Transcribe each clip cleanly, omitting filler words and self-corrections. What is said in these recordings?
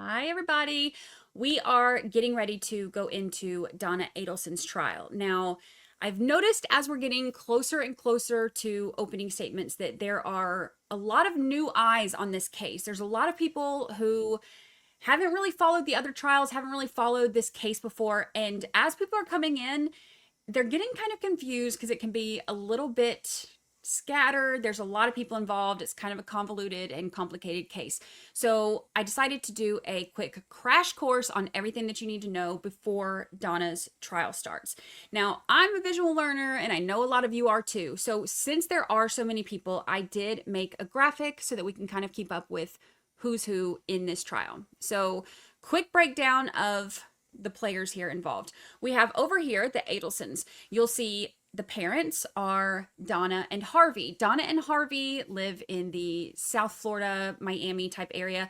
Hi, everybody. We are getting ready to go into Donna Adelson's trial. Now, I've noticed as we're getting closer and closer to opening statements that there are a lot of new eyes on this case. There's a lot of people who haven't really followed the other trials, haven't really followed this case before. And as people are coming in, they're getting kind of confused because it can be a little bit scattered. There's a lot of people involved. It's kind of a convoluted and complicated case. So I decided to do a quick crash course on everything that you need to know before Donna's trial starts. Now, I'm a visual learner and I know a lot of you are too. So since there are so many people, I did make a graphic so that we can kind of keep up with who's who in this trial. So quick breakdown of the players here involved. We have over here the Adelsons. You'll see the parents are Donna and Harvey. Donna and Harvey live in the South Florida, Miami type area.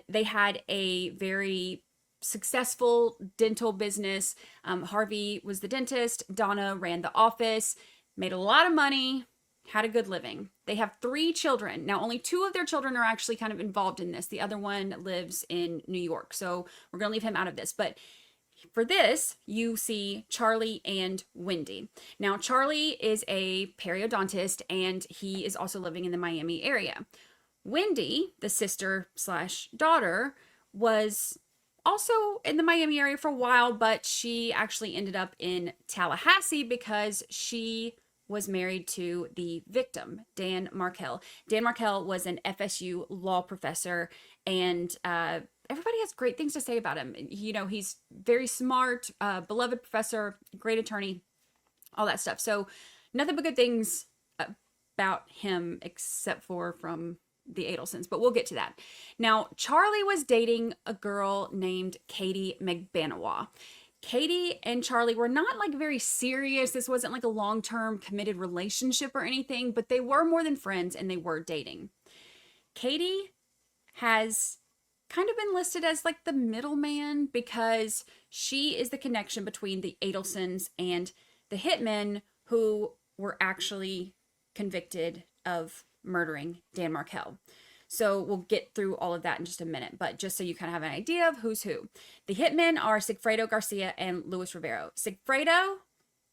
They had a very successful dental business. Harvey was the dentist. Donna ran the office, made a lot of money, had a good living. They have 3 children. Now, only 2 of their children are actually kind of involved in this. The other one lives in New York. So we're going to leave him out of this. But for this, you see Charlie and Wendy. Now, Charlie is a periodontist and he is also living in the Miami area. Wendy, the sister slash daughter, was also in the Miami area for a while, but she actually ended up in Tallahassee because she was married to the victim, Dan Markel. Dan Markel was an FSU law professor, and everybody has great things to say about him. You know, he's very smart, beloved professor, great attorney, all that stuff. So nothing but good things about him except for from the Adelsons, but we'll get to that. Now, Charlie was dating a girl named Katie McBanawa. Katie and Charlie were not like very serious. This wasn't like a long-term committed relationship or anything, but they were more than friends and they were dating. Katie has kind of been listed as like the middleman because she is the connection between the Adelsons and the hitmen who were actually convicted of murdering Dan Markel. So we'll get through all of that in just a minute, but just so you kind of have an idea of who's who. The hitmen are Sigfredo Garcia and Luis Rivero. Sigfredo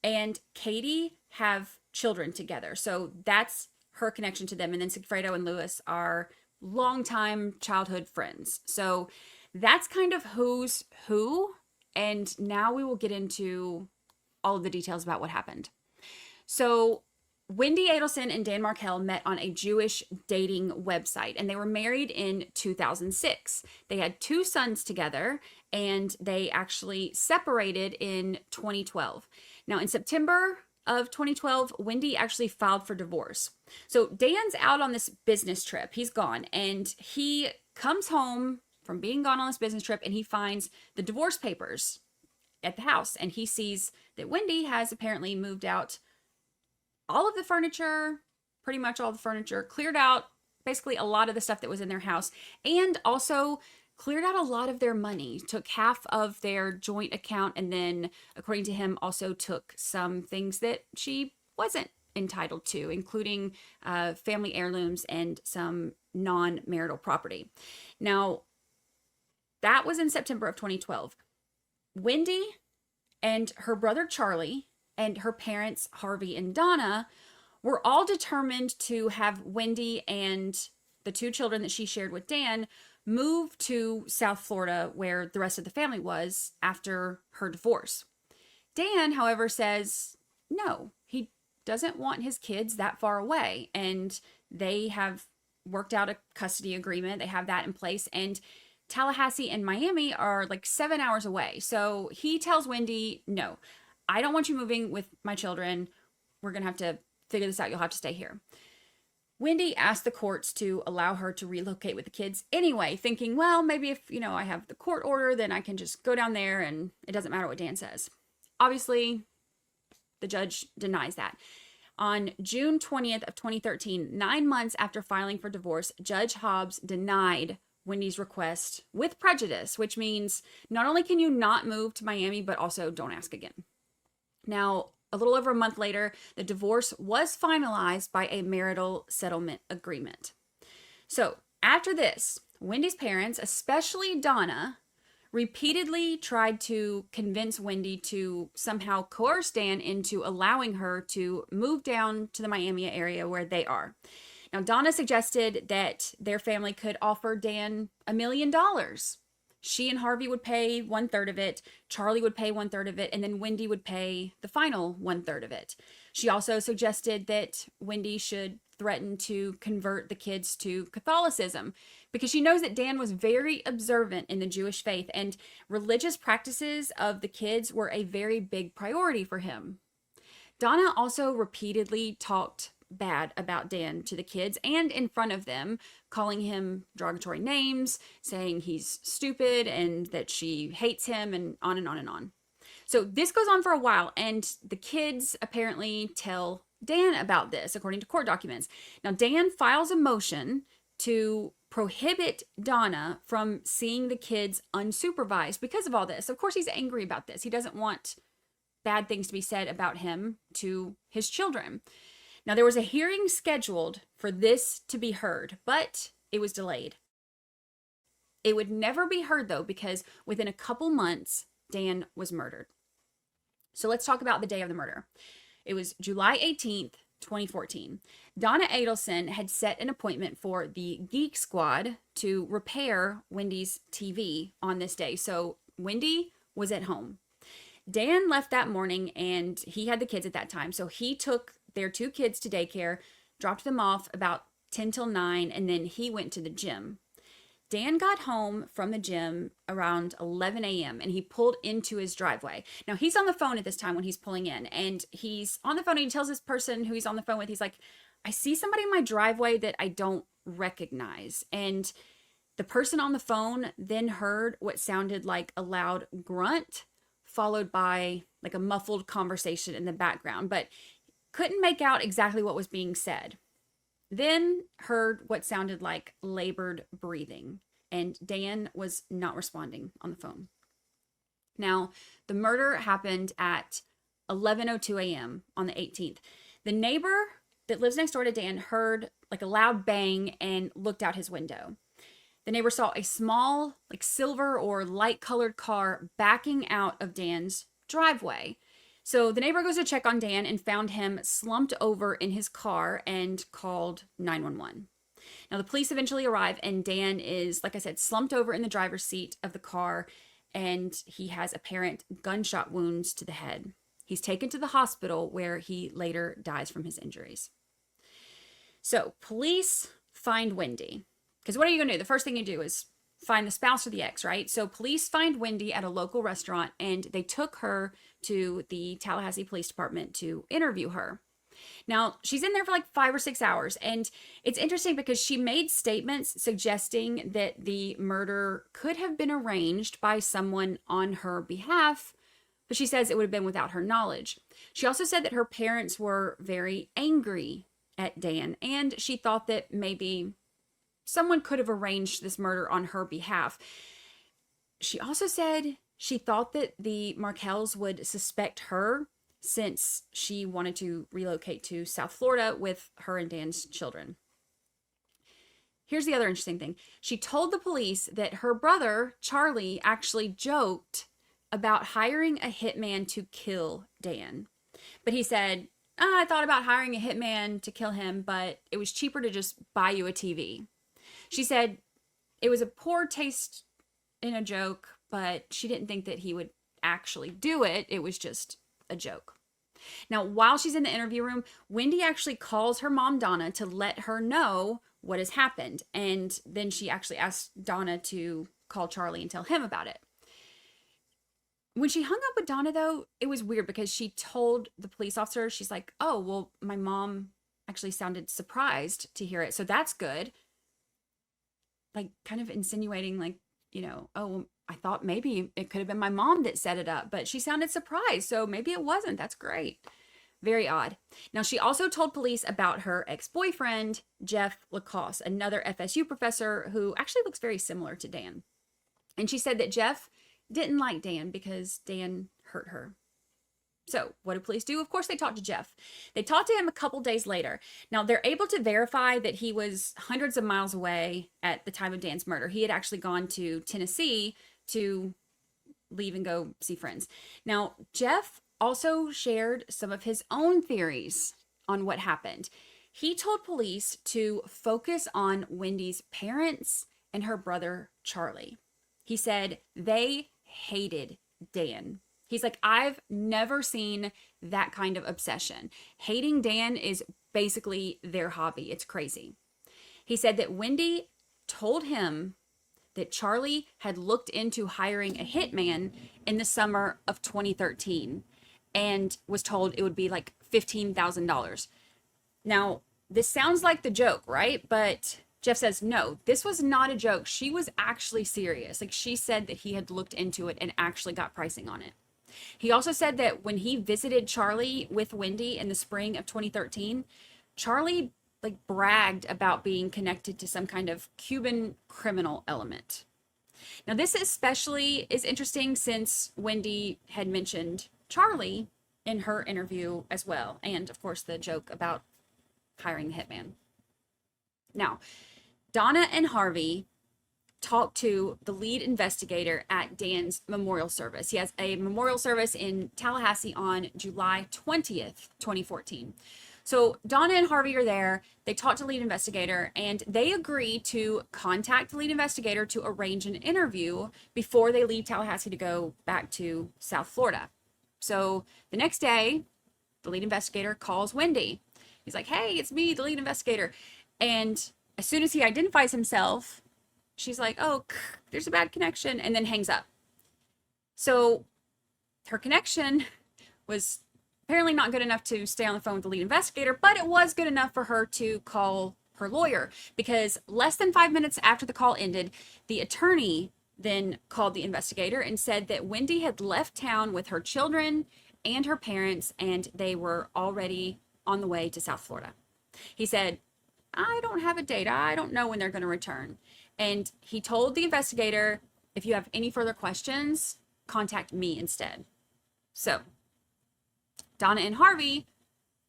and Katie have children together, so that's her connection to them. And then Sigfredo and Luis are longtime childhood friends. So that's kind of who's who. And now we will get into all of the details about what happened. So Wendy Adelson and Dan Markel met on a Jewish dating website, and they were married in 2006. They had 2 sons together, and they actually separated in 2012. Now, in September of 2012, Wendy actually filed for divorce. So Dan's out on this business trip. He's gone, and he comes home from being gone on this business trip, and he finds the divorce papers at the house, and he sees that Wendy has apparently moved out all of the furniture, pretty much all the furniture, cleared out basically a lot of the stuff that was in their house, and also cleared out a lot of their money, took half of their joint account, and then, according to him, also took some things that she wasn't entitled to, including family heirlooms and some non-marital property. Now, that was in September of 2012. Wendy and her brother Charlie and her parents, Harvey and Donna, were all determined to have Wendy and the 2 children that she shared with Dan move to South Florida, where the rest of the family was, after her divorce. Dan, however, says no, he doesn't want his kids that far away, and they have worked out a custody agreement. They have that in place, and Tallahassee and Miami are like 7 hours away. So he tells Wendy, no, I don't want you moving with my children. We're going to have to figure this out. You'll have to stay here. Wendy asked the courts to allow her to relocate with the kids anyway, thinking, well, maybe if, I have the court order, then I can just go down there and it doesn't matter what Dan says. Obviously, the judge denies that. On June 20th of 2013, 9 months after filing for divorce, Judge Hobbs denied Wendy's request with prejudice, which means not only can you not move to Miami, but also don't ask again. Now, a little over a month later, the divorce was finalized by a marital settlement agreement. So after this, Wendy's parents, especially Donna, repeatedly tried to convince Wendy to somehow coerce Dan into allowing her to move down to the Miami area where they are. Now, Donna suggested that their family could offer Dan $1 million. She and Harvey would pay 1/3 of it, Charlie would pay 1/3 of it, and then Wendy would pay the final 1/3 of it. She also suggested that Wendy should threaten to convert the kids to Catholicism because she knows that Dan was very observant in the Jewish faith, and religious practices of the kids were a very big priority for him. Donna also repeatedly talked bad about Dan to the kids and in front of them, calling him derogatory names, saying he's stupid and that she hates him, and on and on and on. So this goes on for a while, and the kids apparently tell Dan about this, according to court documents. Now, Dan files a motion to prohibit Donna from seeing the kids unsupervised because of all this. Of course, he's angry about this. He doesn't want bad things to be said about him to his children. Now, there was a hearing scheduled for this to be heard, but it was delayed. It would never be heard, though, because within a couple months, Dan was murdered. So let's talk about the day of the murder. It was July 18th, 2014. Donna Adelson had set an appointment for the Geek Squad to repair Wendy's TV on this day. So Wendy was at home. Dan left that morning, and he had the kids at that time. So he took their 2 kids to daycare, dropped them off about 10 till 9, and then he went to the gym. Dan got home from the gym around 11 a.m. and he pulled into his driveway. Now, he's on the phone at this time when he's pulling in, and he's on the phone and he tells this person who he's on the phone with, he's like, I see somebody in my driveway that I don't recognize. And the person on the phone then heard what sounded like a loud grunt, followed by like a muffled conversation in the background, but couldn't make out exactly what was being said. Then heard what sounded like labored breathing, and Dan was not responding on the phone. Now, the murder happened at 11:02 a.m. on the 18th. The neighbor that lives next door to Dan heard like a loud bang and looked out his window. The neighbor saw a small, like silver or light colored car backing out of Dan's driveway. So the neighbor goes to check on Dan and found him slumped over in his car and called 911. Now, the police eventually arrive, and Dan is, like I said, slumped over in the driver's seat of the car, and he has apparent gunshot wounds to the head. He's taken to the hospital where he later dies from his injuries. So police find Wendy, because what are you going to do? The first thing you do is find the spouse or the ex, right? So police find Wendy at a local restaurant, and they took her to the Tallahassee Police Department to interview her. Now, she's in there for like 5 or 6 hours, and it's interesting because she made statements suggesting that the murder could have been arranged by someone on her behalf, but she says it would have been without her knowledge. She also said that her parents were very angry at Dan, and she thought that maybe someone could have arranged this murder on her behalf. She also said she thought that the Markels would suspect her since she wanted to relocate to South Florida with her and Dan's children. Here's the other interesting thing. She told the police that her brother, Charlie, actually joked about hiring a hitman to kill Dan. But he said, I thought about hiring a hitman to kill him, but it was cheaper to just buy you a TV. She said it was a poor taste in a joke, but she didn't think that he would actually do it. It was just a joke. Now, while she's in the interview room, Wendy actually calls her mom, Donna, to let her know what has happened. And then she actually asks Donna to call Charlie and tell him about it. When she hung up with Donna, though, it was weird because she told the police officer, she's like, oh, well, my mom actually sounded surprised to hear it. So that's good. Like kind of insinuating like, oh, I thought maybe it could have been my mom that set it up, but she sounded surprised. So maybe it wasn't. That's great. Very odd. Now, she also told police about her ex-boyfriend, Jeff Lacoste, another FSU professor who actually looks very similar to Dan. And she said that Jeff didn't like Dan because Dan hurt her. So what do police do? Of course, they talk to Jeff. They talked to him a couple days later. Now, they're able to verify that he was hundreds of miles away at the time of Dan's murder. He had actually gone to Tennessee to leave and go see friends. Now, Jeff also shared some of his own theories on what happened. He told police to focus on Wendy's parents and her brother, Charlie. He said they hated Dan. He's like, I've never seen that kind of obsession. Hating Dan is basically their hobby. It's crazy. He said that Wendy told him that Charlie had looked into hiring a hitman in the summer of 2013 and was told it would be like $15,000. Now, this sounds like the joke, right? But Jeff says, no, this was not a joke. She was actually serious. Like, she said that he had looked into it and actually got pricing on it. He also said that when he visited Charlie with Wendy in the spring of 2013, Charlie like bragged about being connected to some kind of Cuban criminal element. Now, this especially is interesting since Wendy had mentioned Charlie in her interview as well. And of course, the joke about hiring the hitman. Now, Donna and Harvey talked to the lead investigator at Dan's memorial service. He has a memorial service in Tallahassee on July 20th, 2014. So Donna and Harvey are there. They talk to the lead investigator and they agree to contact the lead investigator to arrange an interview before they leave Tallahassee to go back to South Florida. So the next day, the lead investigator calls Wendy. He's like, hey, it's me, the lead investigator. And as soon as he identifies himself, she's like, oh, there's a bad connection, and then hangs up. So her connection was apparently not good enough to stay on the phone with the lead investigator, but it was good enough for her to call her lawyer, because less than 5 minutes after the call ended, the attorney then called the investigator and said that Wendy had left town with her children and her parents, and they were already on the way to South Florida. He said, I don't have a date. I don't know when they're going to return. And he told the investigator, if you have any further questions, contact me instead. So Donna and Harvey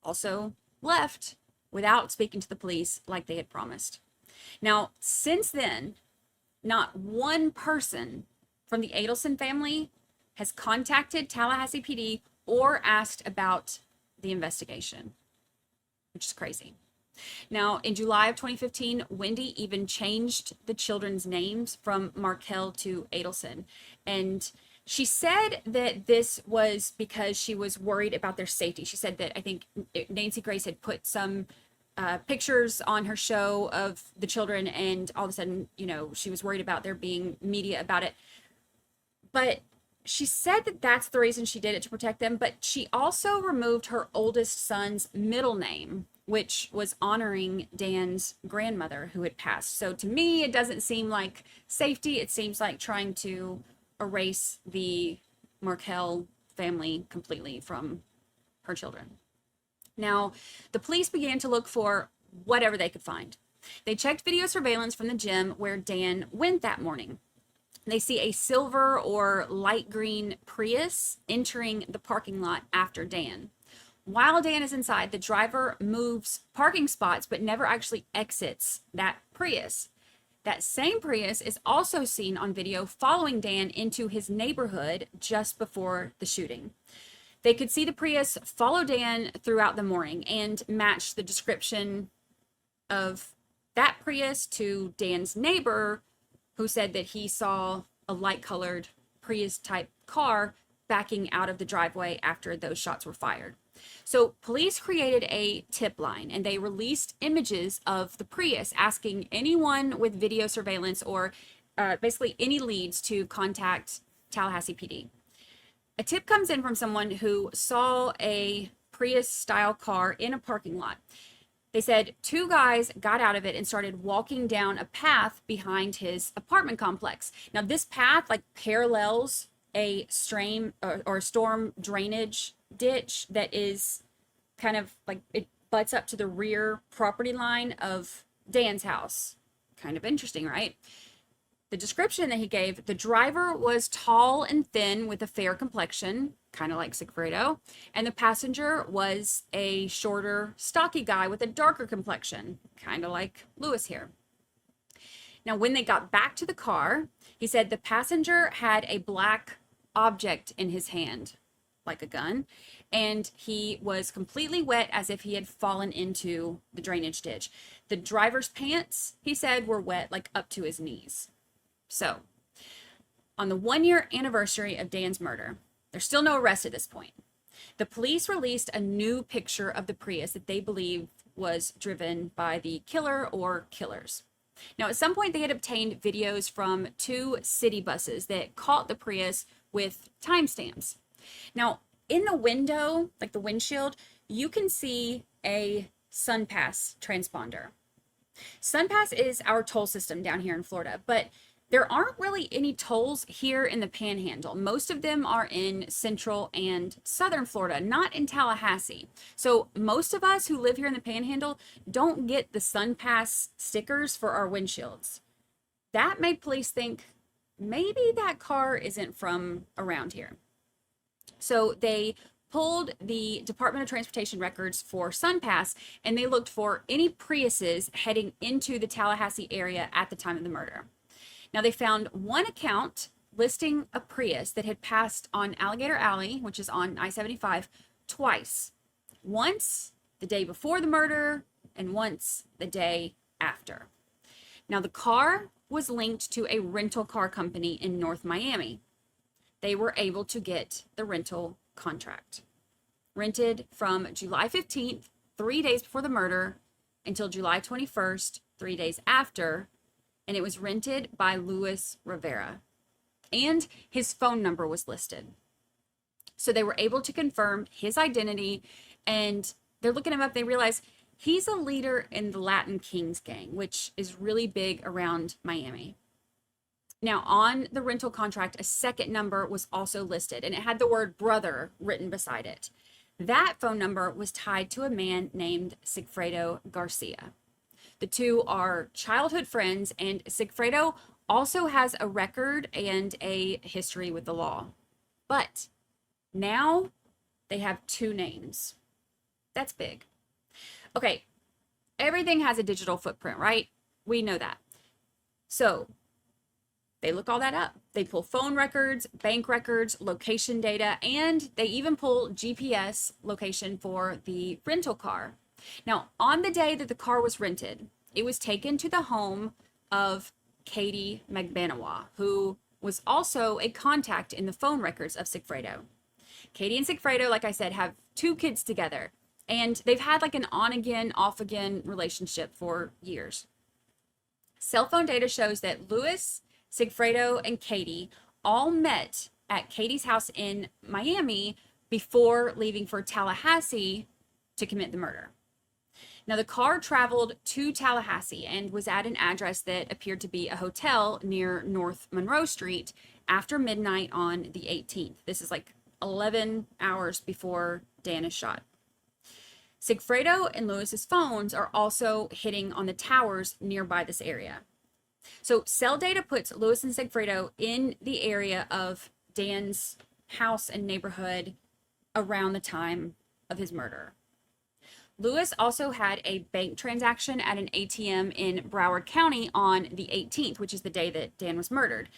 also left without speaking to the police like they had promised. Now, since then, not one person from the Adelson family has contacted Tallahassee PD or asked about the investigation, which is crazy. Now, in July of 2015, Wendy even changed the children's names from Markel to Adelson. And she said that this was because she was worried about their safety. She said that I think Nancy Grace had put some pictures on her show of the children, and all of a sudden, you know, she was worried about there being media about it. But she said that that's the reason she did it, to protect them. But she also removed her oldest son's middle name, which was honoring Dan's grandmother who had passed. So to me, it doesn't seem like safety. It seems like trying to erase the Markel family completely from her children. Now, the police began to look for whatever they could find. They checked video surveillance from the gym where Dan went that morning. They see a silver or light green Prius entering the parking lot after Dan. While Dan is inside, the driver moves parking spots but never actually exits that Prius. That same Prius is also seen on video following Dan into his neighborhood just before the shooting. They could see the Prius follow Dan throughout the morning and match the description of that Prius to Dan's neighbor, who said that he saw a light-colored Prius-type car backing out of the driveway after those shots were fired. So police created a tip line, and they released images of the Prius, asking anyone with video surveillance or basically any leads to contact Tallahassee PD. A tip comes in from someone who saw a Prius-style car in a parking lot. They said two guys got out of it and started walking down a path behind his apartment complex. Now, this path like parallels a stream or storm drainage ditch that is kind of like, it butts up to the rear property line of Dan's house. Kind of interesting, right? The description that he gave, the driver was tall and thin with a fair complexion, kind of like Sigfredo, and the passenger was a shorter, stocky guy with a darker complexion, kind of like Lewis here. Now, when they got back to the car, he said the passenger had a black object in his hand, like a gun, and he was completely wet as if he had fallen into the drainage ditch. The driver's pants, he said, were wet like up to his knees. So, on the 1-year anniversary of Dan's murder, there's still no arrest at this point. The police released a new picture of the Prius that they believe was driven by the killer or killers. Now, at some point, they had obtained videos from 2 city buses that caught the Prius with timestamps. Now, in the window, like the windshield, you can see a SunPass transponder. SunPass is our toll system down here in Florida, but there aren't really any tolls here in the Panhandle. Most of them are in Central and Southern Florida, not in Tallahassee. So most of us who live here in the Panhandle don't get the SunPass stickers for our windshields. That made police think maybe that car isn't from around here. So they pulled the Department of Transportation records for SunPass, and they looked for any Priuses heading into the Tallahassee area at the time of the murder. Now, they found one account listing a Prius that had passed on Alligator Alley, which is on I-75, twice. Once the day before the murder and once the day after. Now, the car was linked to a rental car company in North Miami. They were able to get the rental contract. Rented from July 15th, 3 days before the murder, until July 21st, 3 days after, and it was rented by Luis Rivera. And his phone number was listed. So they were able to confirm his identity, and they're looking him up. They realize he's a leader in the Latin Kings gang, which is really big around Miami. Now, on the rental contract, a second number was also listed, and it had the word brother written beside it. That phone number was tied to a man named Sigfredo Garcia. The two are childhood friends, and Sigfredo also has a record and a history with the law. But now they have 2 names. That's big. Okay, everything has a digital footprint, right? We know that. So they look all that up. They pull phone records, bank records, location data, and they even pull GPS location for the rental car. Now, on the day that the car was rented, it was taken to the home of Katie Magbanawa, who was also a contact in the phone records of Sigfredo. Katie and Sigfredo, like I said, have 2 kids together, and they've had like an on-again, off-again relationship for years. Cell phone data shows that Luis, Sigfredo, and Katie all met at Katie's house in Miami before leaving for Tallahassee to commit the murder. Now, the car traveled to Tallahassee and was at an address that appeared to be a hotel near North Monroe Street after midnight on the 18th. This is like 11 hours before Dan is shot. Sigfredo and Luis's phones are also hitting on the towers nearby this area. So cell data puts Luis and Sigfredo in the area of Dan's house and neighborhood around the time of his murder. Luis also had a bank transaction at an ATM in Broward County on the 18th, which is the day that Dan was murdered.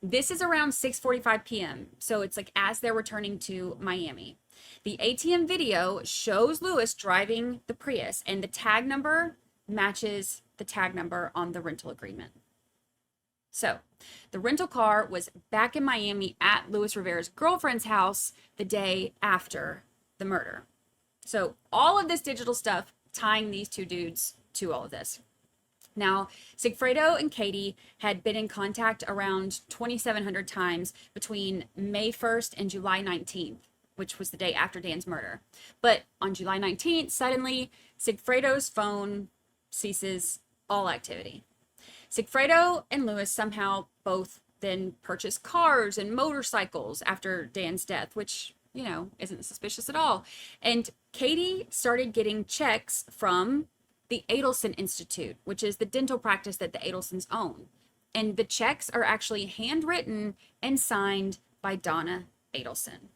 This is around 6:45 p.m., so it's like as they're returning to Miami. The ATM video shows Luis driving the Prius, and the tag number matches the tag number on the rental agreement. So the rental car was back in Miami at Luis Rivera's girlfriend's house the day after the murder. So all of this digital stuff tying these 2 dudes to all of this. Now, Sigfredo and Katie had been in contact around 2,700 times between May 1st and July 19th, which was the day after Dan's murder. But on July 19th, suddenly, Sigfredo's phone ceases all activity. Sigfredo and Luis somehow both then purchased cars and motorcycles after Dan's death, which, you know, isn't suspicious at all. And Katie started getting checks from the Adelson Institute, which is the dental practice that the Adelsons own. And the checks are actually handwritten and signed by Donna Adelson.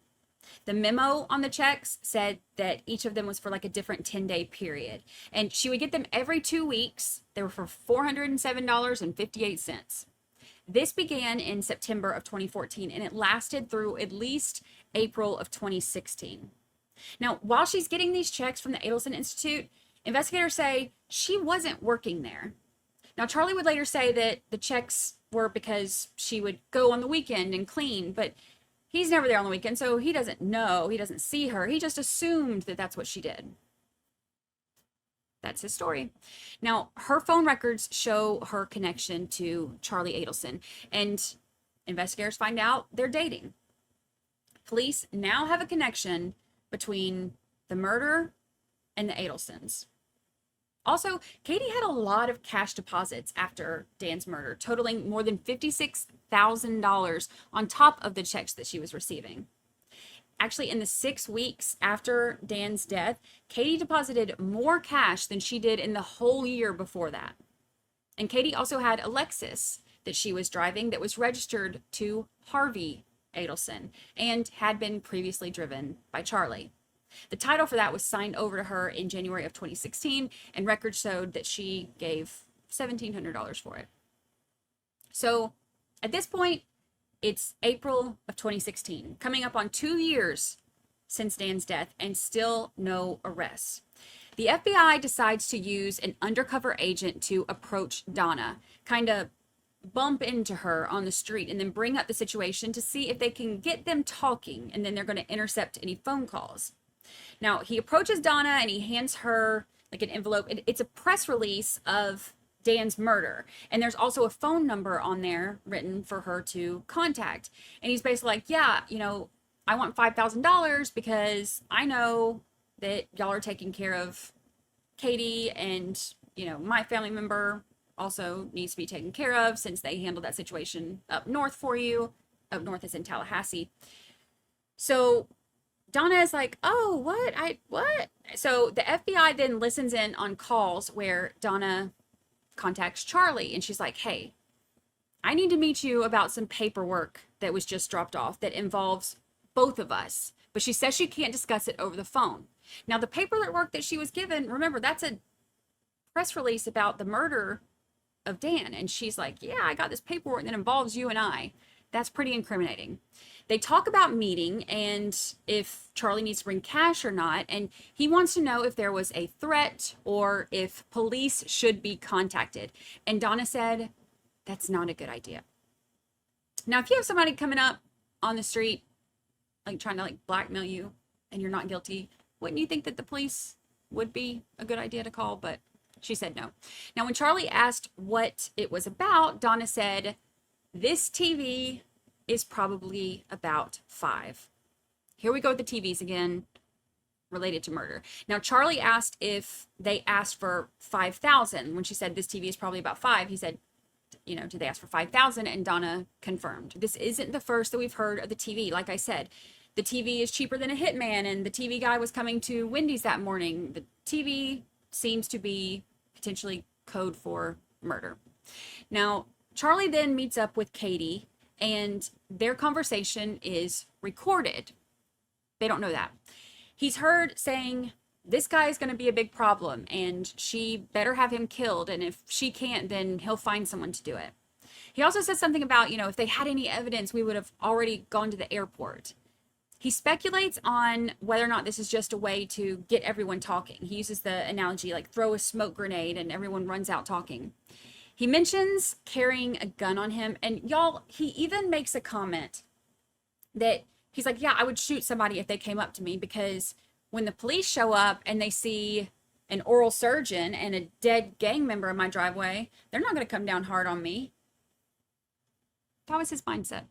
The memo on the checks said that each of them was for like a different 10-day period. And she would get them every 2 weeks. They were for $407.58. This began in September of 2014, and it lasted through at least April of 2016. Now, while she's getting these checks from the Adelson Institute, investigators say she wasn't working there. Now, Charlie would later say that the checks were because she would go on the weekend and clean, but he's never there on the weekend, so he doesn't know. He doesn't see her. He just assumed that that's what she did. That's his story. Now, her phone records show her connection to Charlie Adelson, and investigators find out they're dating. Police now have a connection between the murder and the Adelsons. Also, Katie had a lot of cash deposits after Dan's murder, totaling more than $56,000 on top of the checks that she was receiving. Actually, in the 6 weeks after Dan's death, Katie deposited more cash than she did in the whole year before that. And Katie also had a Lexus that she was driving that was registered to Harvey Adelson and had been previously driven by Charlie. The title for that was signed over to her in January of 2016, and records showed that she gave $1,700 for it. So at this point, it's April of 2016, coming up on 2 years since Dan's death, and still no arrests. The FBI decides to use an undercover agent to approach Donna, kind of bump into her on the street, and then bring up the situation to see if they can get them talking, and then they're going to intercept any phone calls. Now, he approaches Donna and he hands her like an envelope. It's a press release of Dan's murder. And there's also a phone number on there written for her to contact. And he's basically like, yeah, I want $5,000 because I know that y'all are taking care of Katie, and, my family member also needs to be taken care of since they handled that situation up north for you. Up north is in Tallahassee. So Donna is like, oh, what? So the FBI then listens in on calls where Donna contacts Charlie, and she's like, hey, I need to meet you about some paperwork that was just dropped off that involves both of us. But she says she can't discuss it over the phone. Now, the paperwork that she was given, remember, that's a press release about the murder of Dan. And she's like, yeah, I got this paperwork that involves you and I. That's pretty incriminating. They talk about meeting and if Charlie needs to bring cash or not. And he wants to know if there was a threat or if police should be contacted. And Donna said, that's not a good idea. Now, if you have somebody coming up on the street, like trying to blackmail you and you're not guilty, wouldn't you think that the police would be a good idea to call? But she said no. Now, when Charlie asked what it was about, Donna said, this TV is probably about 5. Here we go with the TVs again, related to murder. Now, Charlie asked if they asked for 5,000. When she said this TV is probably about 5, he said, did they ask for 5,000? And Donna confirmed. This isn't the first that we've heard of the TV. Like I said, the TV is cheaper than a hitman, and the TV guy was coming to Wendy's that morning. The TV seems to be potentially code for murder. Now, Charlie then meets up with Katie, and their conversation is recorded. They don't know that. He's heard saying, this guy is going to be a big problem, and she better have him killed, and if she can't, then he'll find someone to do it. He also says something about, if they had any evidence, we would have already gone to the airport. He speculates on whether or not this is just a way to get everyone talking. He uses the analogy like throw a smoke grenade and everyone runs out talking. He mentions carrying a gun on him, and y'all, he even makes a comment that he's like, yeah, I would shoot somebody if they came up to me, because when the police show up and they see an oral surgeon and a dead gang member in my driveway, they're not going to come down hard on me. That was his mindset.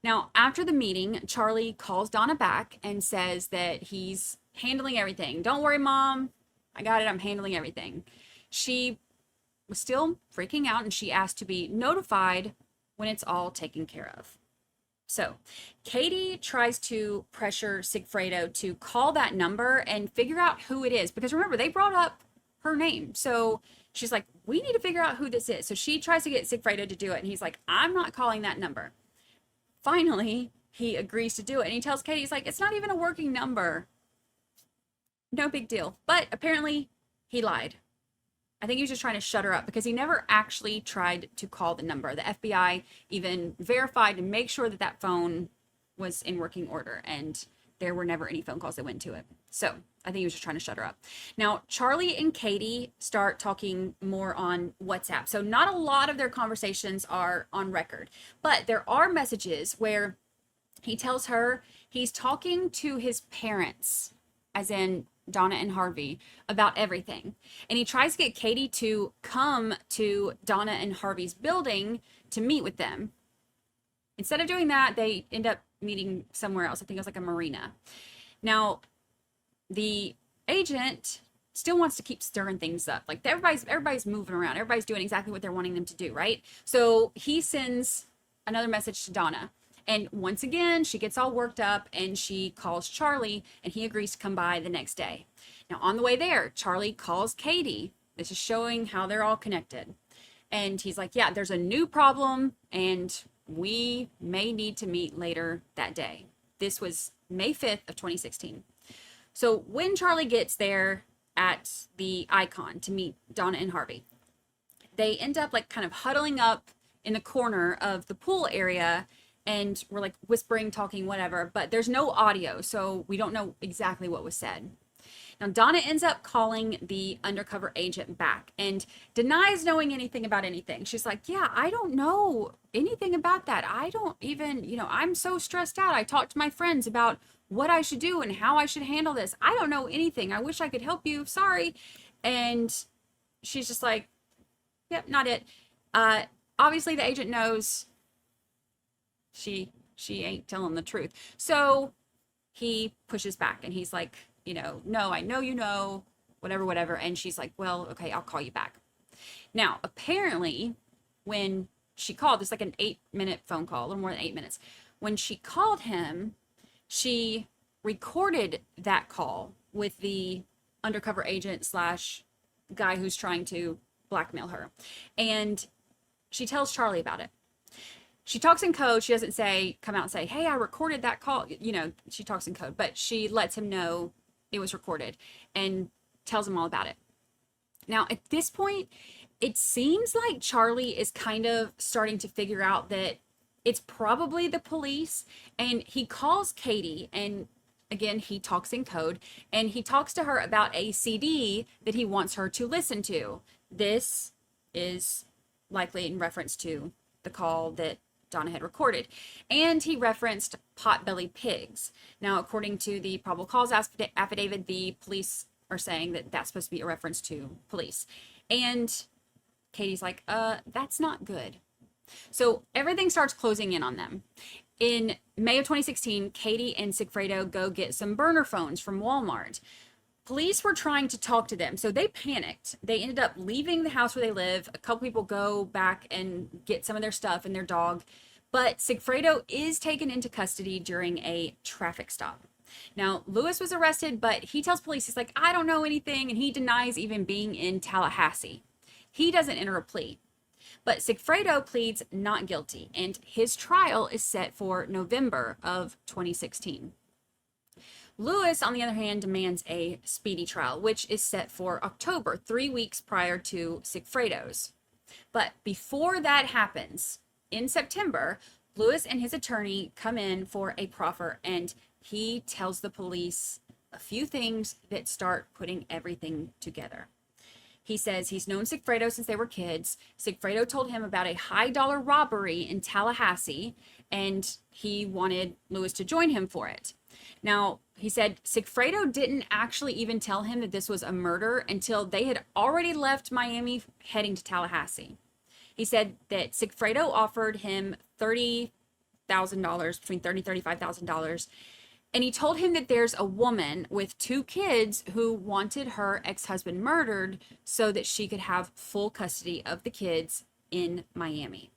Now, after the meeting, Charlie calls Donna back and says that he's handling everything. Don't worry, Mom. I got it. I'm handling everything. She was still freaking out, and she asked to be notified when it's all taken care of. So Katie tries to pressure Sigfredo to call that number and figure out who it is, because remember, they brought up her name. So she's like, we need to figure out who this is. So she tries to get Sigfredo to do it. And he's like, I'm not calling that number. Finally, he agrees to do it. And he tells Katie, he's like, it's not even a working number. No big deal. But apparently he lied. I think he was just trying to shut her up because he never actually tried to call the number. The FBI even verified to make sure that that phone was in working order, and there were never any phone calls that went to it. So I think he was just trying to shut her up. Now, Charlie and Katie start talking more on WhatsApp. So not a lot of their conversations are on record, but there are messages where he tells her he's talking to his parents, as in Donna and Harvey, about everything. And he tries to get Katie to come to Donna and Harvey's building to meet with them. Instead of doing that, they end up meeting somewhere else. I think it was like a marina. Now, the agent still wants to keep stirring things up. Like everybody's moving around. Everybody's doing exactly what they're wanting them to do, right? So he sends another message to Donna. And once again, she gets all worked up and she calls Charlie, and he agrees to come by the next day. Now, on the way there, Charlie calls Katie. This is showing how they're all connected. And he's like, yeah, there's a new problem and we may need to meet later that day. This was May 5th of 2016. So when Charlie gets there at the Icon to meet Donna and Harvey, they end up like kind of huddling up in the corner of the pool area, and we're like whispering, talking, whatever, but there's no audio, so we don't know exactly what was said. Now, Donna ends up calling the undercover agent back and denies knowing anything about anything. She's like, yeah, I don't know anything about that. I don't even, I'm so stressed out. I talked to my friends about what I should do and how I should handle this. I don't know anything. I wish I could help you. Sorry. And she's just like, yep, not it. Obviously, the agent knows she ain't telling the truth. So he pushes back and he's like, no, I know, whatever. And she's like, well, okay, I'll call you back. Now, apparently, when she called, it's like an 8-minute phone call, a little more than 8 minutes. When she called him, she recorded that call with the undercover agent / guy who's trying to blackmail her. And she tells Charlie about it. She talks in code. She doesn't come out and say, hey, I recorded that call. She talks in code, but she lets him know it was recorded and tells him all about it. Now, at this point, it seems like Charlie is kind of starting to figure out that it's probably the police, and he calls Katie, and again, he talks in code, and he talks to her about a CD that he wants her to listen to. This is likely in reference to the call that Donna had recorded. And he referenced potbelly pigs. Now, according to the probable cause affidavit, the police are saying that that's supposed to be a reference to police. And Katie's like, that's not good. So everything starts closing in on them. In May of 2016, Katie and Sigfredo go get some burner phones from Walmart. Police were trying to talk to them, so they panicked. They ended up leaving the house where they live. A couple people go back and get some of their stuff and their dog. But Sigfredo is taken into custody during a traffic stop. Now, Lewis was arrested, but he tells police, he's like, I don't know anything, and he denies even being in Tallahassee. He doesn't enter a plea. But Sigfredo pleads not guilty, and his trial is set for November of 2016. Lewis, on the other hand, demands a speedy trial, which is set for October, 3 weeks prior to Sigfredo's. But before that happens, in September, Lewis and his attorney come in for a proffer, and he tells the police a few things that start putting everything together. He says he's known Sigfredo since they were kids. Sigfredo told him about a high-dollar robbery in Tallahassee, and he wanted Lewis to join him for it. Now, he said Sigfredo didn't actually even tell him that this was a murder until they had already left Miami heading to Tallahassee. He said that Sigfredo offered him $30,000, between $30,000 and $35,000. And he told him that there's a woman with 2 kids who wanted her ex-husband murdered so that she could have full custody of the kids in Miami.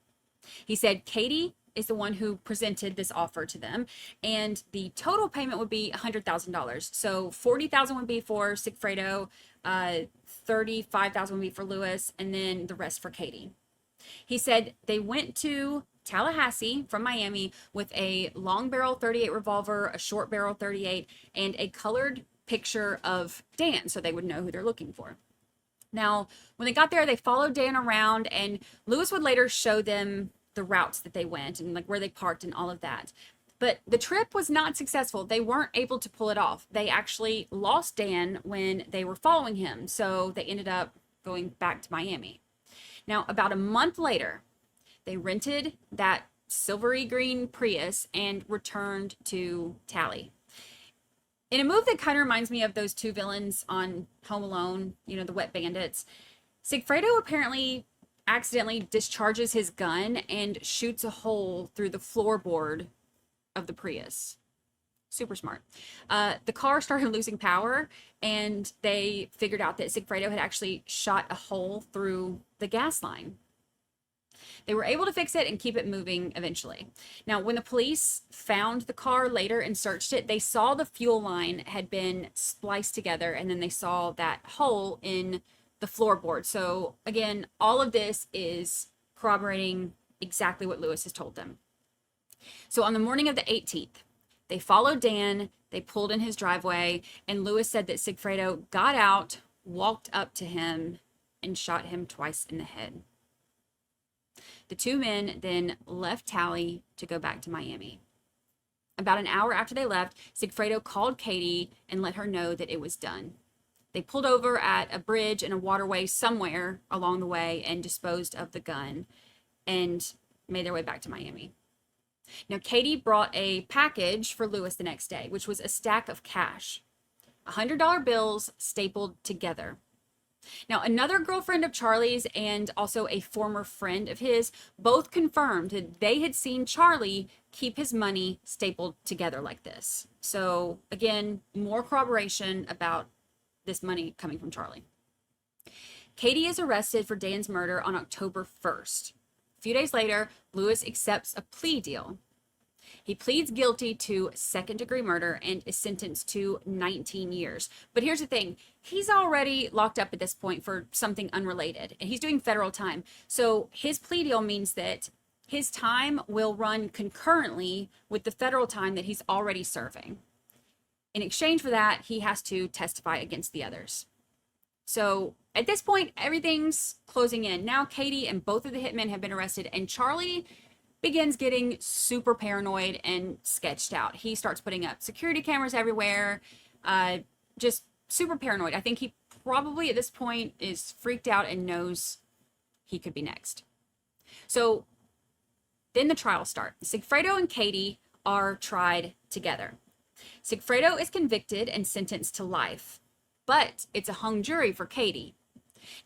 He said Katie is the one who presented this offer to them, and the total payment would be $100,000. So $40,000 would be for Sigfredo, $35,000 would be for Lewis, and then the rest for Katie. He said they went to Tallahassee from Miami with a long barrel .38 revolver, a short barrel .38, and a colored picture of Dan so they would know who they're looking for. Now, when they got there, they followed Dan around, and Lewis would later show them the routes that they went and like where they parked and all of that. But the trip was not successful. They weren't able to pull it off. They actually lost Dan when they were following him, so they ended up going back to Miami. Now, about a month later, they rented that silvery green Prius and returned to Tally. In a move that kind of reminds me of those two villains on Home Alone, you know, the wet bandits, Sigfredo apparently accidentally discharges his gun and shoots a hole through the floorboard of the Prius. Super smart. The car started losing power, and they figured out that Sigfredo had actually shot a hole through the gas line. They were able to fix it and keep it moving eventually. Now, when the police found the car later and searched it, they saw the fuel line had been spliced together, and then they saw that hole in the floorboard. So again, all of this is corroborating exactly what Lewis has told them. So on the morning of the 18th, they followed Dan, they pulled in his driveway, and Lewis said that Sigfredo got out, walked up to him, and shot him twice in the head. The two men then left Tally to go back to Miami. About an hour after they left, Sigfredo called Katie and let her know that it was done. They pulled over at a bridge and a waterway somewhere along the way and disposed of the gun and made their way back to Miami. Now, Katie brought a package for Lewis the next day, which was a stack of cash, $100 bills stapled together. Now, another girlfriend of Charlie's and also a former friend of his both confirmed that they had seen Charlie keep his money stapled together like this. So, again, more corroboration about this money coming from Charlie. Katie is arrested for Dan's murder on October 1st. A few days later, Lewis accepts a plea deal. He pleads guilty to second-degree murder and is sentenced to 19 years. But here's the thing. He's already locked up at this point for something unrelated, and he's doing federal time. So his plea deal means that his time will run concurrently with the federal time that he's already serving. In exchange for that, he has to testify against the others. So at this point, everything's closing in. Now Katie and both of the hitmen have been arrested, and Charlie begins getting super paranoid and sketched out. He starts putting up security cameras everywhere, just super paranoid. I think he probably at this point is freaked out and knows he could be next. So then the trial starts. Sigfredo and Katie are tried together. Sigfredo is convicted and sentenced to life, but it's a hung jury for Katie.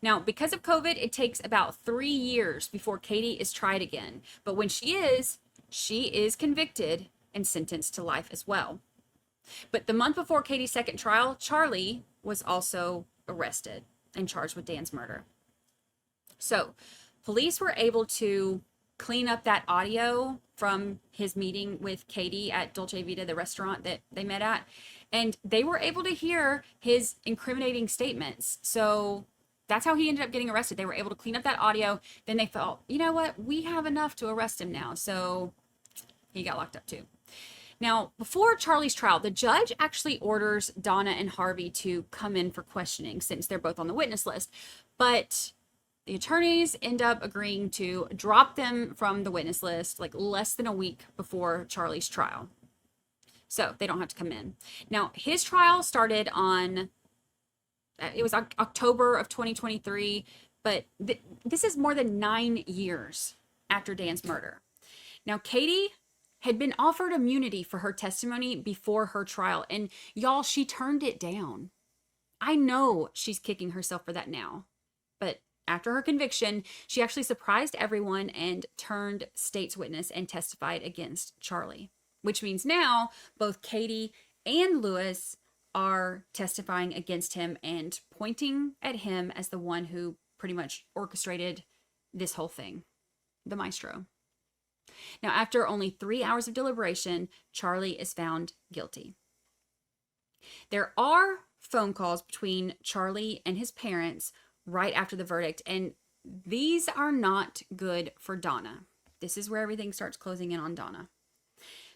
Now, because of COVID, it takes about 3 years before Katie is tried again. But when she is convicted and sentenced to life as well. But the month before Katie's second trial, Charlie was also arrested and charged with Dan's murder. So, police were able to clean up that audio from his meeting with Katie at Dolce Vita, the restaurant that they met at, and they were able to hear his incriminating statements. So that's how he ended up getting arrested. They were able to clean up that audio. Then they felt, you know what, we have enough to arrest him now. So he got locked up too. Now, before Charlie's trial, the judge actually orders Donna and Harvey to come in for questioning since they're both on the witness list. But the attorneys end up agreeing to drop them from the witness list like less than a week before Charlie's trial. So they don't have to come in. Now, his trial started on, it was October of 2023, but this is more than 9 years after Dan's murder. Now, Katie had been offered immunity for her testimony before her trial, and y'all, she turned it down. I know she's kicking herself for that now, but after her conviction, she actually surprised everyone and turned state's witness and testified against Charlie, which means now both Katie and Lewis are testifying against him and pointing at him as the one who pretty much orchestrated this whole thing, the maestro. Now, after only 3 hours of deliberation, Charlie is found guilty. There are phone calls between Charlie and his parents right after the verdict. And these are not good for Donna. This is where everything starts closing in on Donna.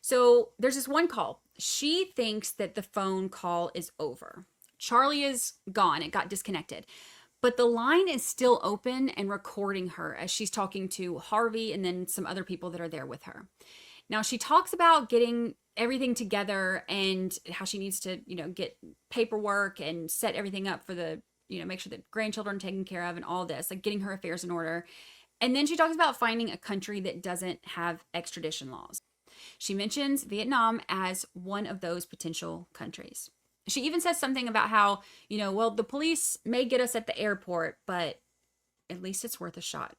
So there's this one call. She thinks that the phone call is over. Charlie is gone. It got disconnected. But the line is still open and recording her as she's talking to Harvey and then some other people that are there with her. Now, she talks about getting everything together and how she needs to, get paperwork and set everything up for the, make sure that grandchildren are taken care of and all this, like getting her affairs in order. And then she talks about finding a country that doesn't have extradition laws. She mentions Vietnam as one of those potential countries. She even says something about how, well, the police may get us at the airport, but at least it's worth a shot.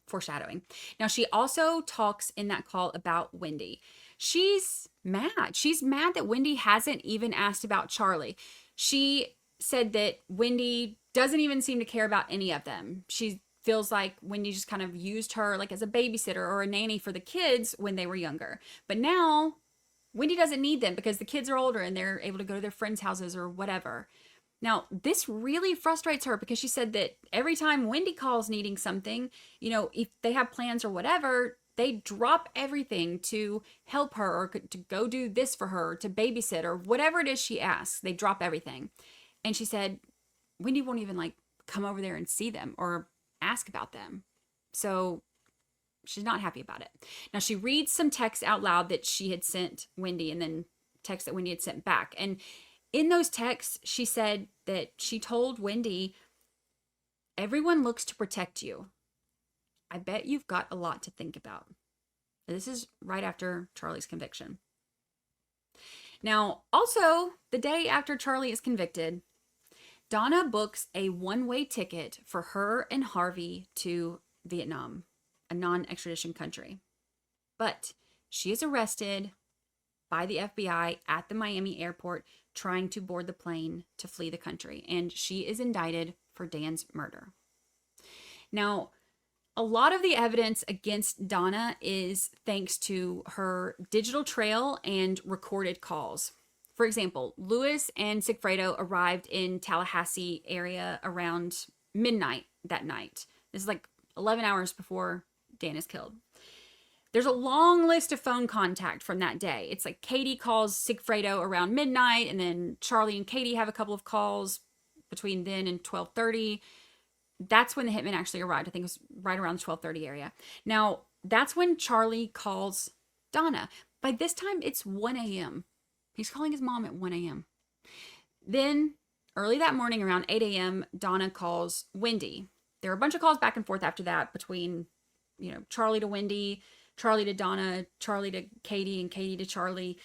Foreshadowing. Now, she also talks in that call about Wendy. She's mad. She's mad that Wendy hasn't even asked about Charlie. She said that Wendy doesn't even seem to care about any of them. She feels like Wendy just kind of used her like as a babysitter or a nanny for the kids when they were younger. But now Wendy doesn't need them because the kids are older and they're able to go to their friends' houses or whatever. Now, this really frustrates her because she said that every time Wendy calls needing something, if they have plans or whatever, they drop everything to help her or to go do this for her, to babysit or whatever it is she asks. They drop everything. And she said, Wendy won't even come over there and see them or ask about them. So she's not happy about it. Now, she reads some texts out loud that she had sent Wendy and then texts that Wendy had sent back. And in those texts, she said that she told Wendy, everyone looks to protect you. I bet you've got a lot to think about. This is right after Charlie's conviction. Now, also, the day after Charlie is convicted, Donna books a one-way ticket for her and Harvey to Vietnam, a non-extradition country. But she is arrested by the FBI at the Miami airport trying to board the plane to flee the country, and she is indicted for Dan's murder. Now, a lot of the evidence against Donna is thanks to her digital trail and recorded calls. For example, Lewis and Sigfredo arrived in Tallahassee area around midnight that night. This is 11 hours before Dan is killed. There's a long list of phone contact from that day. It's Katie calls Sigfredo around midnight, and then Charlie and Katie have a couple of calls between then and 12:30. That's when the hitman actually arrived. I think it was right around the 12:30 area. Now, that's when Charlie calls Donna. By this time, it's 1 a.m. He's calling his mom at 1 a.m. Then, early that morning around 8 a.m., Donna calls Wendy. There are a bunch of calls back and forth after that between, Charlie to Wendy, Charlie to Donna, Charlie to Katie, and Katie to Charlie.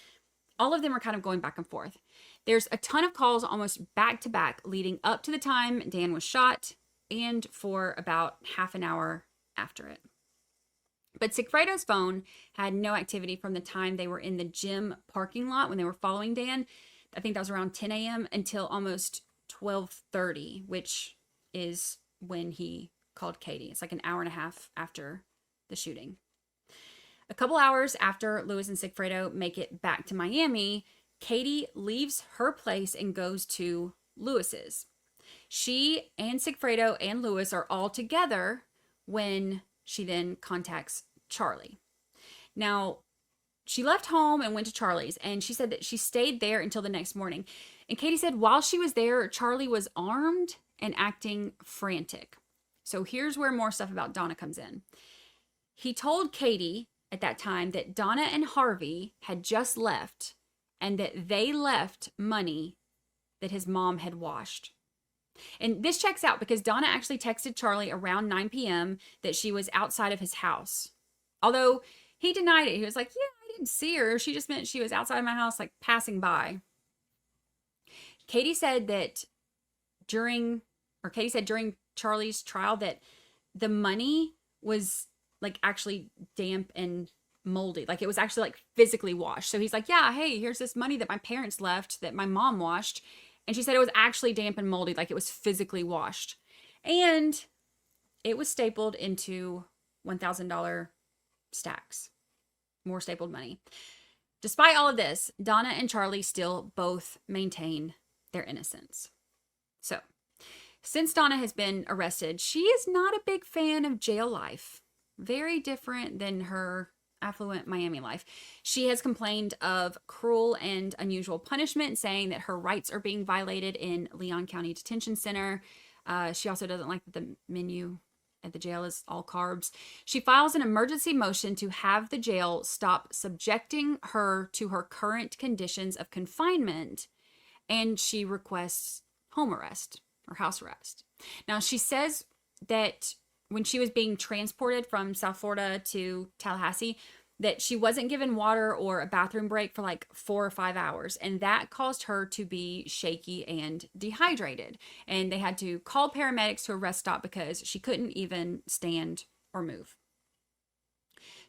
All of them are kind of going back and forth. There's a ton of calls almost back to back leading up to the time Dan was shot and for about half an hour after it. But Sigfredo's phone had no activity from the time they were in the gym parking lot when they were following Dan. I think that was around 10 a.m. until almost 12:30, which is when he called Katie. It's an hour and a half after the shooting. A couple hours after Lewis and Sigfredo make it back to Miami, Katie leaves her place and goes to Lewis's. She and Sigfredo and Lewis are all together when she then contacts Charlie. Now, she left home and went to Charlie's, and she said that she stayed there until the next morning. And Katie said while she was there, Charlie was armed and acting frantic. So here's where more stuff about Donna comes in. He told Katie at that time that Donna and Harvey had just left and that they left money that his mom had washed. And this checks out because Donna actually texted Charlie around 9 p.m. that she was outside of his house. Although he denied it. He was like, yeah, I didn't see her. She just meant she was outside my house, passing by. Katie said during Charlie's trial that the money was actually damp and moldy. It was actually physically washed. So he's like, yeah, hey, here's this money that my parents left that my mom washed. And she said it was actually damp and moldy, it was physically washed. And it was stapled into $1,000 stacks. More stapled money. Despite all of this, Donna and Charlie still both maintain their innocence. So, since Donna has been arrested, she is not a big fan of jail life. Very different than her affluent Miami life. She has complained of cruel and unusual punishment, saying that her rights are being violated in Leon County Detention Center. She also doesn't like that the menu at the jail is all carbs. She files an emergency motion to have the jail stop subjecting her to her current conditions of confinement, and she requests home arrest or house arrest. Now, she says that when she was being transported from South Florida to Tallahassee, that she wasn't given water or a bathroom break for like 4 or 5 hours. And that caused her to be shaky and dehydrated. And they had to call paramedics to a rest stop because she couldn't even stand or move.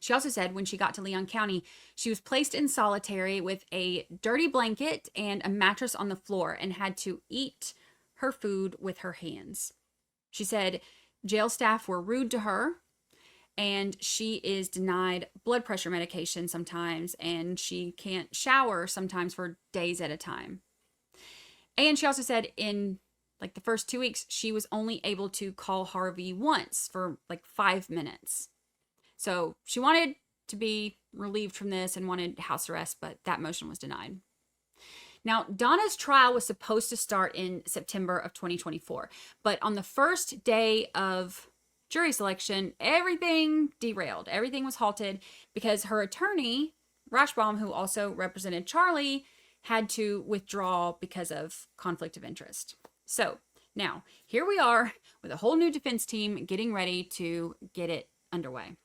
She also said when she got to Leon County, she was placed in solitary with a dirty blanket and a mattress on the floor and had to eat her food with her hands. She said jail staff were rude to her, and she is denied blood pressure medication sometimes, and she can't shower sometimes for days at a time. And she also said in like the first 2 weeks, she was only able to call Harvey once for like 5 minutes. So she wanted to be relieved from this and wanted house arrest, but that motion was denied. Now, Donna's trial was supposed to start in September of 2024, but on the first day of jury selection, everything derailed. Everything was halted because her attorney, Rashbaum, who also represented Charlie, had to withdraw because of conflict of interest. So now here we are with a whole new defense team getting ready to get it underway.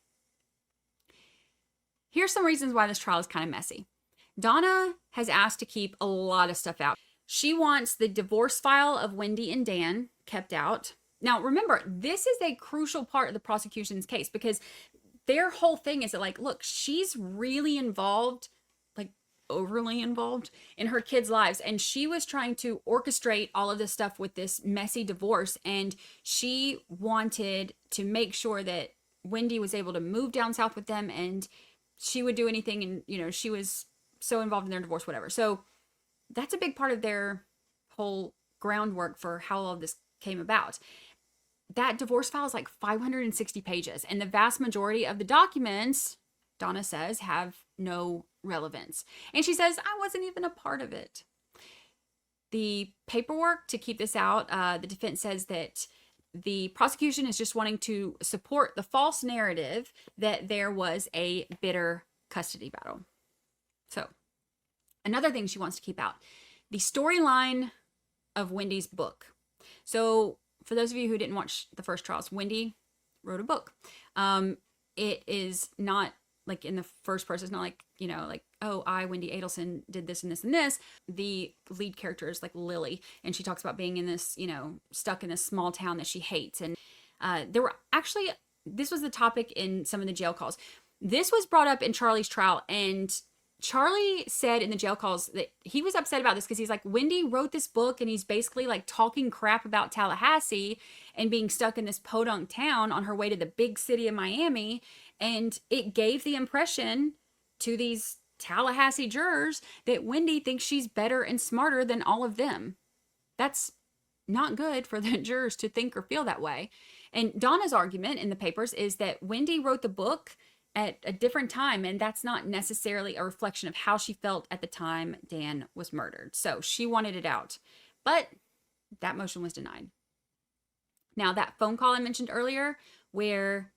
Here's some reasons why this trial is kind of messy. Donna has asked to keep a lot of stuff out. She wants the divorce file of Wendy and Dan kept out. Now, remember, this is a crucial part of the prosecution's case because their whole thing is that, like, look, she's really involved, like overly involved in her kids' lives. And she was trying to orchestrate all of this stuff with this messy divorce. And she wanted to make sure that Wendy was able to move down south with them and she would do anything. And, you know, she was so involved in their divorce, whatever. So that's a big part of their whole groundwork for how all of this came about. That divorce file is like 560 pages, and the vast majority of the documents, Donna says, have no relevance. And she says, I wasn't even a part of it. The paperwork to keep this out, the defense says that the prosecution is just wanting to support the false narrative that there was a bitter custody battle. So, another thing she wants to keep out, the storyline of Wendy's book. So, for those of you who didn't watch the first trials, Wendy wrote a book. It is not like in the first person. It's not like, you know, like, oh, I, Wendy Adelson, did this and this and this. The lead character is like Lily, and she talks about being in this, you know, stuck in this small town that she hates. And there were actually, this was the topic in some of the jail calls. This was brought up in Charlie's trial, and Charlie said in the jail calls that he was upset about this because he's like, Wendy wrote this book and he's basically like talking crap about Tallahassee and being stuck in this podunk town on her way to the big city of Miami. And it gave the impression to these Tallahassee jurors that Wendy thinks she's better and smarter than all of them. That's not good for the jurors to think or feel that way. And Donna's argument in the papers is that Wendy wrote the book at a different time, and that's not necessarily a reflection of how she felt at the time Dan was murdered. So she wanted it out, but that motion was denied. Now, that phone call I mentioned earlier where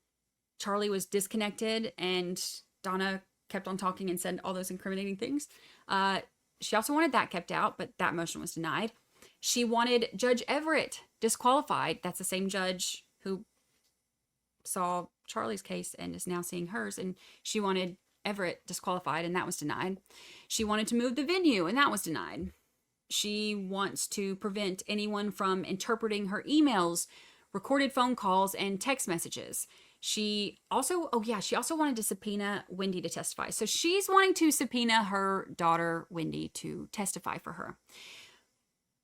Charlie was disconnected and Donna kept on talking and said all those incriminating things, she also wanted that kept out, but that motion was denied. She wanted Judge Everett disqualified. That's the same judge who saw Charlie's case and is now seeing hers, and she wanted Everett disqualified, and that was denied. She wanted to move the venue, and that was denied. She wants to prevent anyone from interpreting her emails, recorded phone calls, and text messages. She also wanted to subpoena Wendy to testify. So she's wanting to subpoena her daughter, Wendy, to testify for her.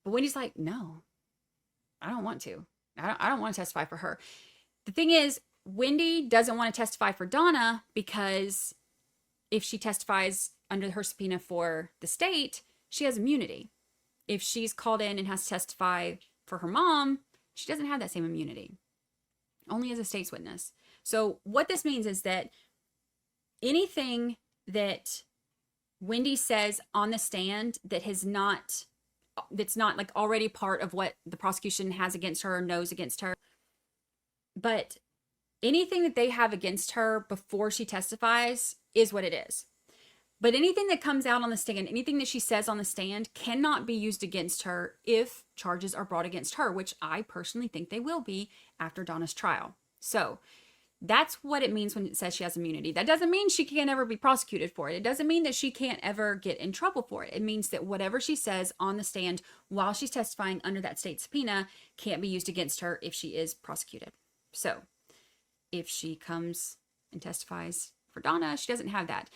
But Wendy's like, no, I don't want to. I don't want to testify for her. The thing is, Wendy doesn't want to testify for Donna because if she testifies under her subpoena for the state, she has immunity. if she's called in and has to testify for her mom, she doesn't have that same immunity, only as a state's witness. So what this means is that anything that Wendy says on the stand that's not like already part of what the prosecution has against her or knows against her, but anything that they have against her before she testifies is what it is. But anything that comes out on the stand, anything that she says on the stand cannot be used against her if charges are brought against her, which I personally think they will be after Donna's trial. So that's what it means when it says she has immunity. That doesn't mean she can't ever be prosecuted for it. It doesn't mean that she can't ever get in trouble for it. It means that whatever she says on the stand while she's testifying under that state subpoena can't be used against her if she is prosecuted. So if she comes and testifies for Donna, she doesn't have that.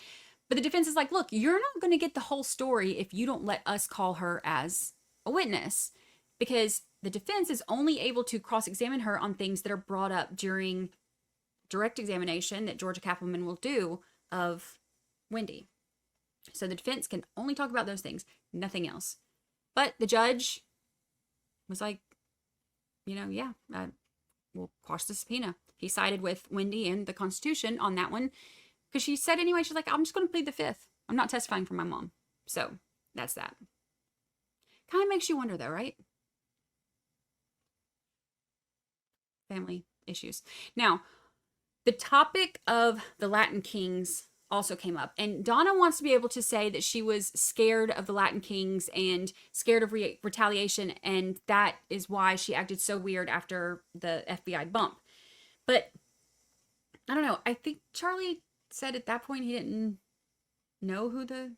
But the defense is like, look, you're not going to get the whole story if you don't let us call her as a witness, because the defense is only able to cross-examine her on things that are brought up during direct examination that Georgia Kappelman will do of Wendy. So the defense can only talk about those things, nothing else. But the judge was like, we'll quash the subpoena. He sided with Wendy and the Constitution on that one, because she said anyway, she's like, I'm just going to plead the fifth. I'm not testifying for my mom. So that's that. Kind of makes you wonder though, right? Family issues. Now, the topic of the Latin Kings also came up, and Donna wants to be able to say that she was scared of the Latin Kings and scared of retaliation, and that is why she acted so weird after the FBI bump. But I don't know. I think Charlie said at that point he didn't know who the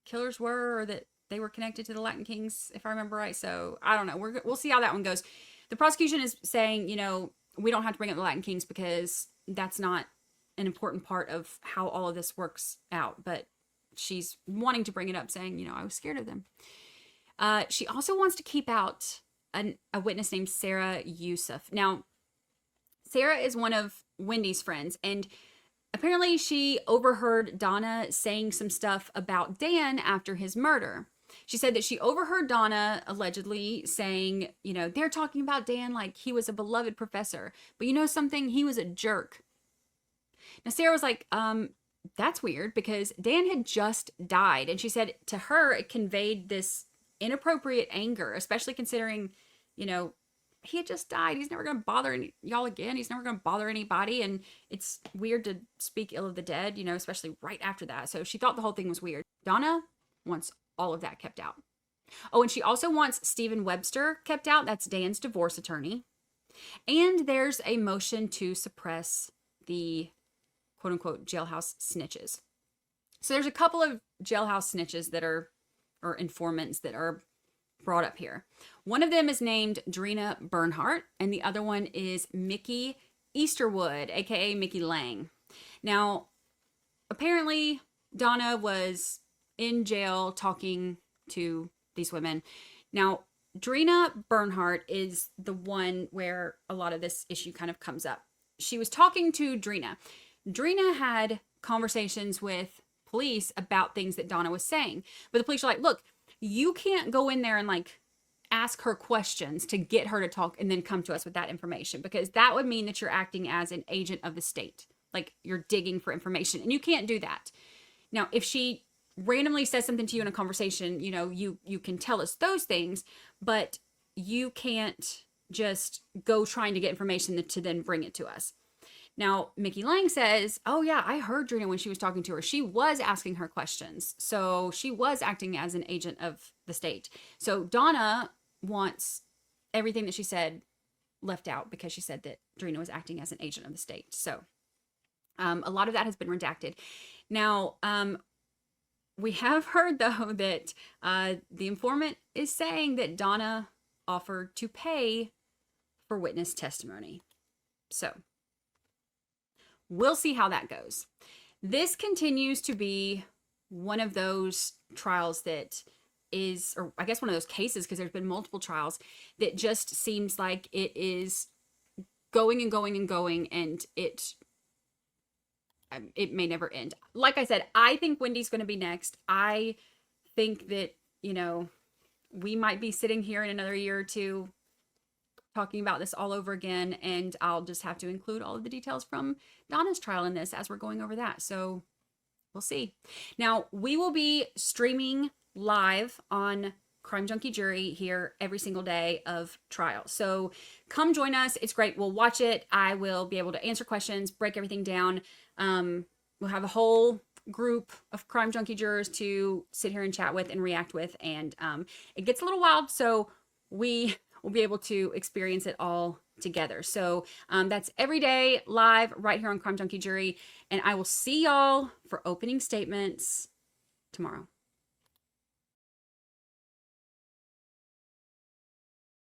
killers were, or that they were connected to the Latin Kings, if I remember right. So I don't know. We'll see how that one goes. The prosecution is saying, we don't have to bring up the Latin Kings because that's not an important part of how all of this works out. But she's wanting to bring it up, saying, I was scared of them. She also wants to keep out a witness named Sarah Yusuf. Now, Sarah is one of Wendy's friends, and apparently she overheard Donna saying some stuff about Dan after his murder. She said that she overheard Donna allegedly saying, they're talking about Dan like he was a beloved professor, but you know something? He was a jerk. Now, Sarah was like, that's weird, because Dan had just died. And she said to her, it conveyed this inappropriate anger, especially considering, he had just died. He's never going to bother y'all again. He's never going to bother anybody. And it's weird to speak ill of the dead, especially right after that. So she thought the whole thing was weird. Donna wants all of that kept out. Oh, and she also wants Stephen Webster kept out. That's Dan's divorce attorney. And there's a motion to suppress the quote unquote jailhouse snitches. So there's a couple of jailhouse snitches that are, or informants that are brought up here. One of them is named Drina Bernhardt, and the other one is Mickey Easterwood, aka Mickey Lang. Now, apparently Donna was in jail talking to these women. Now, Drina Bernhardt is the one where a lot of this issue kind of comes up. She was talking to Drina. Drina had conversations with police about things that Donna was saying, but the police are like, look, you can't go in there and ask her questions to get her to talk and then come to us with that information, because that would mean that you're acting as an agent of the state. Like, you're digging for information, and you can't do that. Now, if she randomly says something to you in a conversation, you can tell us those things, but you can't just go trying to get information to then bring it to us. Now, Mickey Lang says, oh yeah, I heard Drina when she was talking to her. She was asking her questions. So she was acting as an agent of the state. So Donna wants everything that she said left out, because she said that Drina was acting as an agent of the state. So a lot of that has been redacted. Now, we have heard, though, that the informant is saying that Donna offered to pay for witness testimony. So we'll see how that goes. This continues to be one of those trials that is, or I guess one of those cases, because there's been multiple trials, that just seems like it is going and going and going, and it may never end. Like I said, I think Wendy's going to be next. I think that, we might be sitting here in another year or two talking about this all over again, and I'll just have to include all of the details from Donna's trial in this as we're going over that. So we'll see. Now, we will be streaming live on Crime Junkie Jury here every single day of trial. So come join us. It's great. We'll watch it. I will be able to answer questions, break everything down. We'll have a whole group of Crime Junkie jurors to sit here and chat with and react with. And it gets a little wild, so we will be able to experience it all together. So that's every day live right here on Crime Junkie Jury. And I will see y'all for opening statements tomorrow.